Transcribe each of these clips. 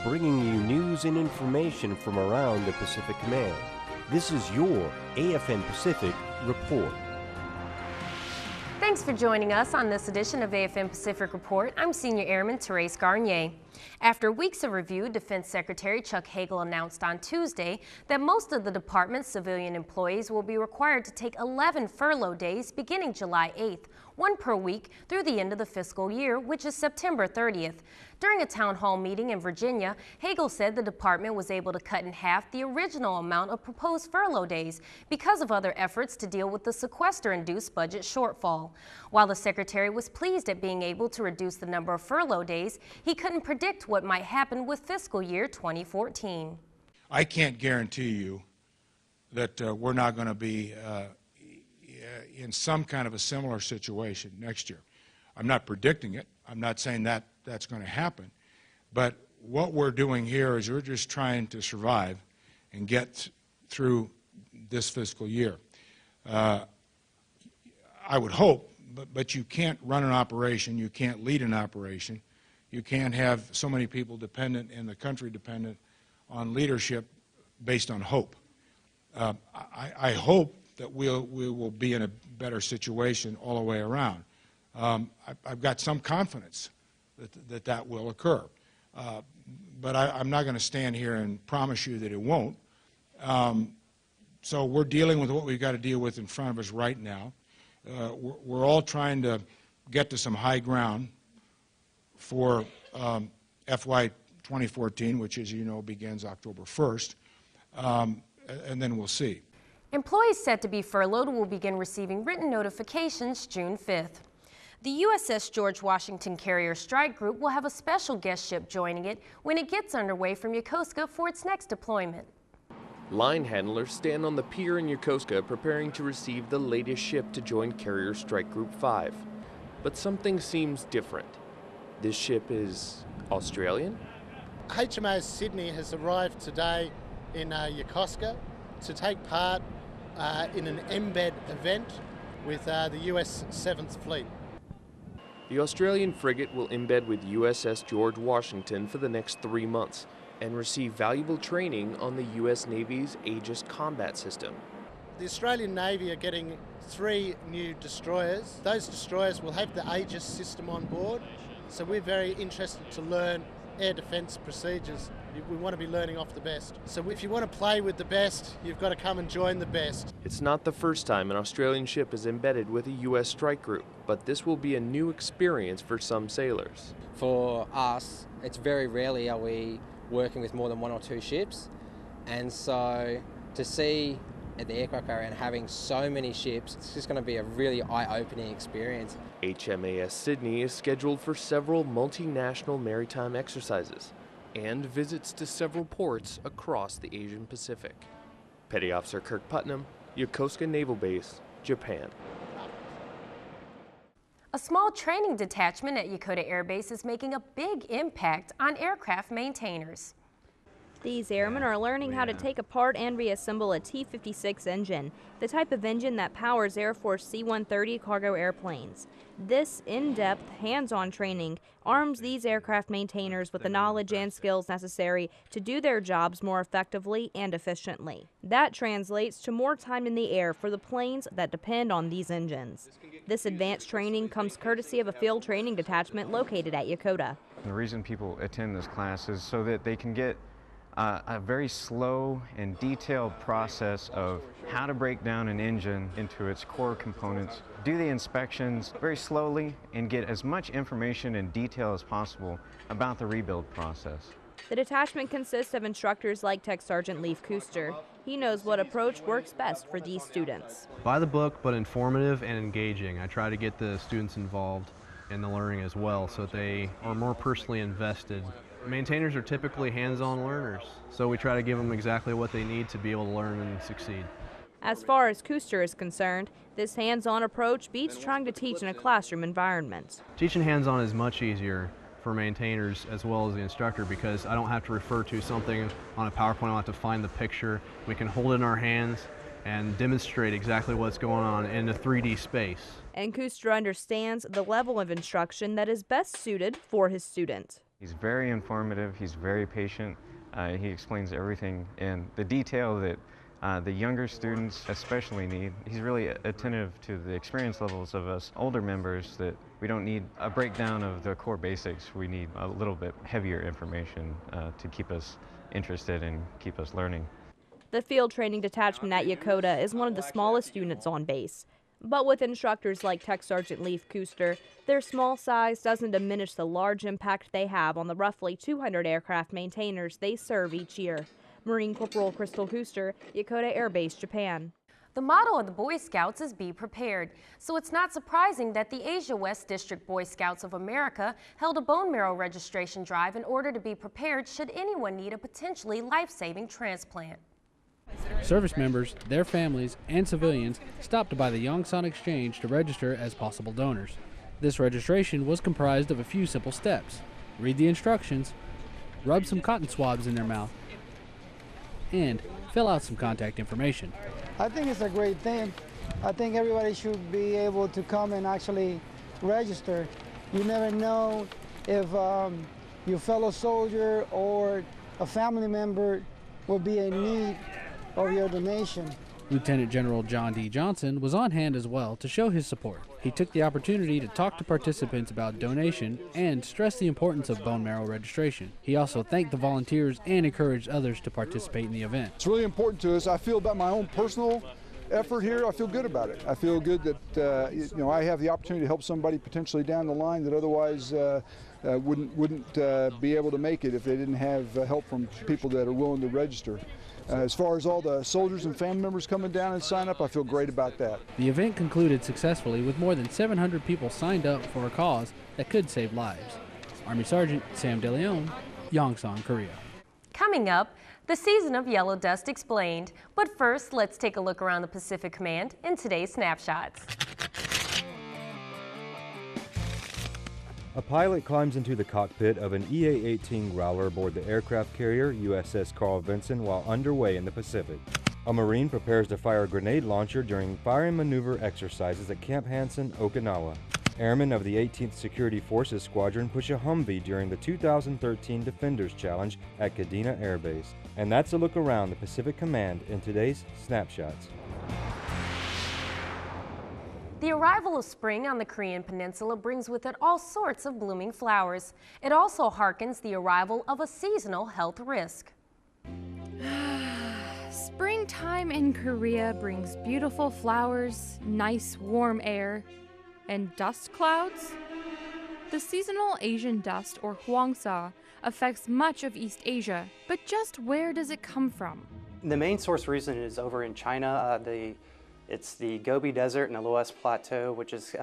bringing you news and information from around the Pacific Command. This is your AFN Pacific Report. Thanks for joining us on this edition of AFN Pacific Report. I'm Senior Airman Therese Garnier. After weeks of review, Defense Secretary Chuck Hagel announced on Tuesday that most of the department's civilian employees will be required to take 11 furlough days beginning July 8th, one per week through the end of the fiscal year, which is September 30th. During a town hall meeting in Virginia, Hagel said the department was able to cut in half the original amount of proposed furlough days because of other efforts to deal with the sequester-induced budget shortfall. While the secretary was pleased at being able to reduce the number of furlough days, he couldn't predict what might happen with fiscal year 2014. I can't guarantee you that we're not going to be in some kind of a similar situation next year. I'm not predicting it. I'm not saying that that's going to happen. But what we're doing here is we're just trying to survive and get through this fiscal year. I would hope, but you can't run an operation, you can't lead an operation, you can't have so many people dependent and the country dependent on leadership based on hope. I hope that we will be in a better situation all the way around. I've got some confidence that will occur. But I'm not going to stand here and promise you that it won't. So we're dealing with what we've got to deal with in front of us right now. We're all trying to get to some high ground for FY 2014, which, as you know, begins October 1st, and then we'll see. Employees set to be furloughed will begin receiving written notifications June 5th. The USS George Washington Carrier Strike Group will have a special guest ship joining it when it gets underway from Yokosuka for its next deployment. Line handlers stand on the pier in Yokosuka preparing to receive the latest ship to join Carrier Strike Group 5. But something seems different. This ship is Australian? HMAS Sydney has arrived today in Yokosuka to take part in an embed event with the US 7th Fleet. The Australian frigate will embed with USS George Washington for the next 3 months and receive valuable training on the U.S. Navy's Aegis combat system. The Australian Navy are getting 3 new destroyers. Those destroyers will have the Aegis system on board, so we're very interested to learn air defence procedures. We want to be learning off the best. So if you want to play with the best, you've got to come and join the best. It's not the first time an Australian ship is embedded with a U.S. strike group, but this will be a new experience for some sailors. For us, it's very rarely are we working with more than 1 or 2 ships, and so to see at the aircraft carrier and having so many ships, it's just going to be a really eye-opening experience. HMAS Sydney is scheduled for several multinational maritime exercises and visits to several ports across the Asian Pacific. Petty Officer Kirk Putnam, Yokosuka Naval Base, Japan. A small training detachment at Yokota Air Base is making a big impact on aircraft maintainers. These airmen are learning how to take apart and reassemble a T-56 engine, the type of engine that powers Air Force C-130 cargo airplanes. This in-depth, hands-on training arms these aircraft maintainers with the knowledge and skills necessary to do their jobs more effectively and efficiently. That translates to more time in the air for the planes that depend on these engines. This advanced training comes courtesy of a field training detachment located at Yokota. The reason people attend this class is so that they can get a very slow and detailed process of how to break down an engine into its core components, do the inspections very slowly, and get as much information and detail as possible about the rebuild process. The detachment consists of instructors like Tech Sergeant Leif Kuster. He knows what approach works best for these students. By the book, but informative and engaging. I try to get the students involved in the learning as well so that they are more personally invested. Maintainers are typically hands-on learners, so we try to give them exactly what they need to be able to learn and succeed. As far as Kuster is concerned, this hands-on approach beats trying to teach in a classroom environment. Teaching hands-on is much easier for maintainers as well as the instructor because I don't have to refer to something on a PowerPoint. I don't have to find the picture. We can hold it in our hands and demonstrate exactly what's going on in a 3D space. And Kuster understands the level of instruction that is best suited for his student. He's very informative, he's very patient, he explains everything in the detail that the younger students especially need. He's really attentive to the experience levels of us older members, that we don't need a breakdown of the core basics. We need a little bit heavier information to keep us interested and keep us learning. The field training detachment at Yokota is one of the smallest units on base. But with instructors like Tech Sergeant Leif Kuster, their small size doesn't diminish the large impact they have on the roughly 200 aircraft maintainers they serve each year. Marine Corporal Crystal Kuster, Yokota Air Base, Japan. The motto of the Boy Scouts is Be Prepared, so it's not surprising that the Asia West District Boy Scouts of America held a bone marrow registration drive in order to be prepared should anyone need a potentially life-saving transplant. Service members, their families, and civilians stopped by the Yongsan Exchange to register as possible donors. This registration was comprised of a few simple steps. Read the instructions, rub some cotton swabs in their mouth, and fill out some contact information. I think it's a great thing. I think everybody should be able to come and actually register. You never know if your fellow soldier or a family member will be in need of your donation. Lieutenant General John D. Johnson was on hand as well to show his support. He took the opportunity to talk to participants about donation and stressed the importance of bone marrow registration. He also thanked the volunteers and encouraged others to participate in the event. It's really important to us. I feel about my own personal effort here, I feel good about it. I feel good that I have the opportunity to help somebody potentially down the line that otherwise wouldn't be able to make it if they didn't have help from people that are willing to register. As far as all the soldiers and family members coming down and sign up, I feel great about that. The event concluded successfully with more than 700 people signed up for a cause that could save lives. Army Sergeant Sam DeLeon, Yongsan, Korea. Coming up, the season of yellow dust explained. But first, let's take a look around the Pacific Command in today's snapshots. A pilot climbs into the cockpit of an EA-18 Growler aboard the aircraft carrier USS Carl Vinson while underway in the Pacific. A Marine prepares to fire a grenade launcher during fire and maneuver exercises at Camp Hansen, Okinawa. Airmen of the 18th Security Forces Squadron push a Humvee during the 2013 Defenders Challenge at Kadena Air Base. And that's a look around the Pacific Command in today's Snapshots. The arrival of spring on the Korean Peninsula brings with it all sorts of blooming flowers. It also harkens the arrival of a seasonal health risk. Springtime in Korea brings beautiful flowers, nice warm air, and dust clouds. The seasonal Asian dust, or hwangsa, affects much of East Asia, but just where does it come from? The main source reason is over in China. It's the Gobi Desert and the Loess Plateau, which is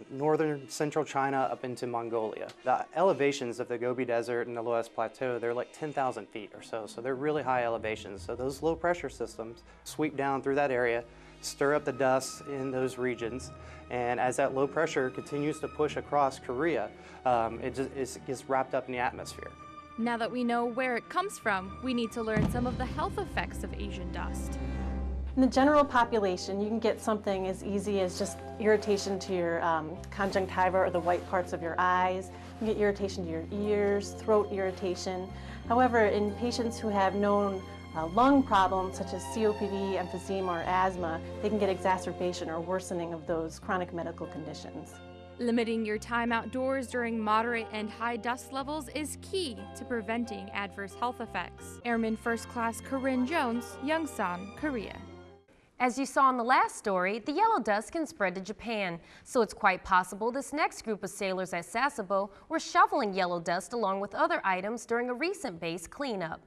northern central China up into Mongolia. The elevations of the Gobi Desert and the Loess Plateau, they're like 10,000 feet or so they're really high elevations. So those low pressure systems sweep down through that area, stir up the dust in those regions, and as that low pressure continues to push across Korea, it gets wrapped up in the atmosphere. Now that we know where it comes from, we need to learn some of the health effects of Asian dust. In the general population, you can get something as easy as just irritation to your conjunctiva or the white parts of your eyes. You can get irritation to your ears, throat irritation. However, in patients who have known lung problems such as COPD, emphysema, or asthma, they can get exacerbation or worsening of those chronic medical conditions. Limiting your time outdoors during moderate and high dust levels is key to preventing adverse health effects. Airman First Class Corinne Jones, Yongsan, Korea. As you saw in the last story, the yellow dust can spread to Japan, so it's quite possible this next group of sailors at Sasebo were shoveling yellow dust along with other items during a recent base cleanup.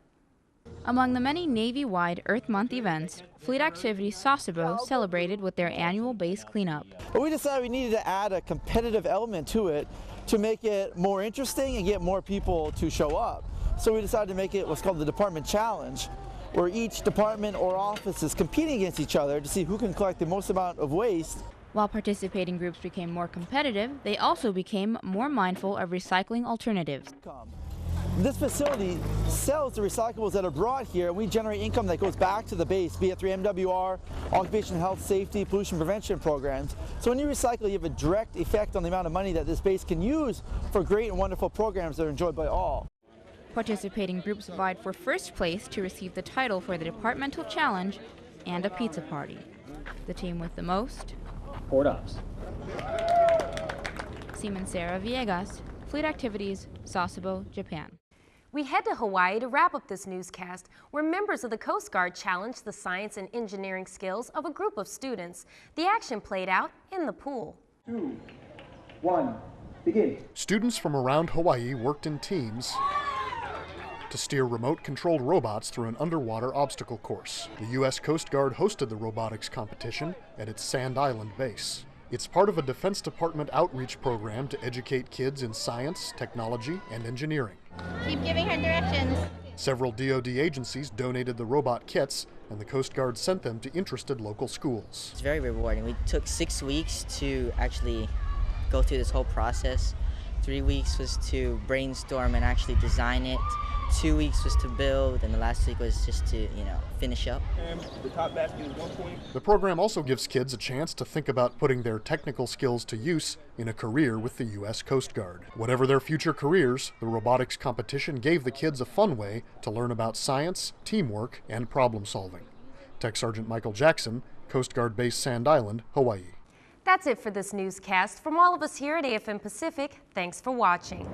Among the many Navy-wide Earth Month events, Fleet Activity Sasebo celebrated with their annual base cleanup. But we decided we needed to add a competitive element to it to make it more interesting and get more people to show up. So we decided to make it what's called the Department Challenge, where each department or office is competing against each other to see who can collect the most amount of waste. While participating groups became more competitive, they also became more mindful of recycling alternatives. This facility sells the recyclables that are brought here, and we generate income that goes back to the base, be it through MWR, occupational health, safety, pollution prevention programs. So when you recycle, you have a direct effect on the amount of money that this base can use for great and wonderful programs that are enjoyed by all. Participating groups vied for first place to receive the title for the departmental challenge and a pizza party. The team with the most, Port Ops. Seaman Sarah Villegas, Fleet Activities, Sasebo, Japan. We head to Hawaii to wrap up this newscast, where members of the Coast Guard challenged the science and engineering skills of a group of students. The action played out in the pool. 2, 1, begin. Students from around Hawaii worked in teams to steer remote-controlled robots through an underwater obstacle course. The U.S. Coast Guard hosted the robotics competition at its Sand Island base. It's part of a Defense Department outreach program to educate kids in science, technology, and engineering. Keep giving her directions. Several DoD agencies donated the robot kits, and the Coast Guard sent them to interested local schools. It's very rewarding. We took 6 weeks to actually go through this whole process. 3 weeks was to brainstorm and actually design it. 2 weeks was to build, and the last week was just to, finish up. The top basket is 1 point. The program also gives kids a chance to think about putting their technical skills to use in a career with the U.S. Coast Guard. Whatever their future careers, the robotics competition gave the kids a fun way to learn about science, teamwork, and problem solving. Tech Sergeant Michael Jackson, Coast Guard Base Sand Island, Hawaii. That's it for this newscast. From all of us here at AFM Pacific, thanks for watching.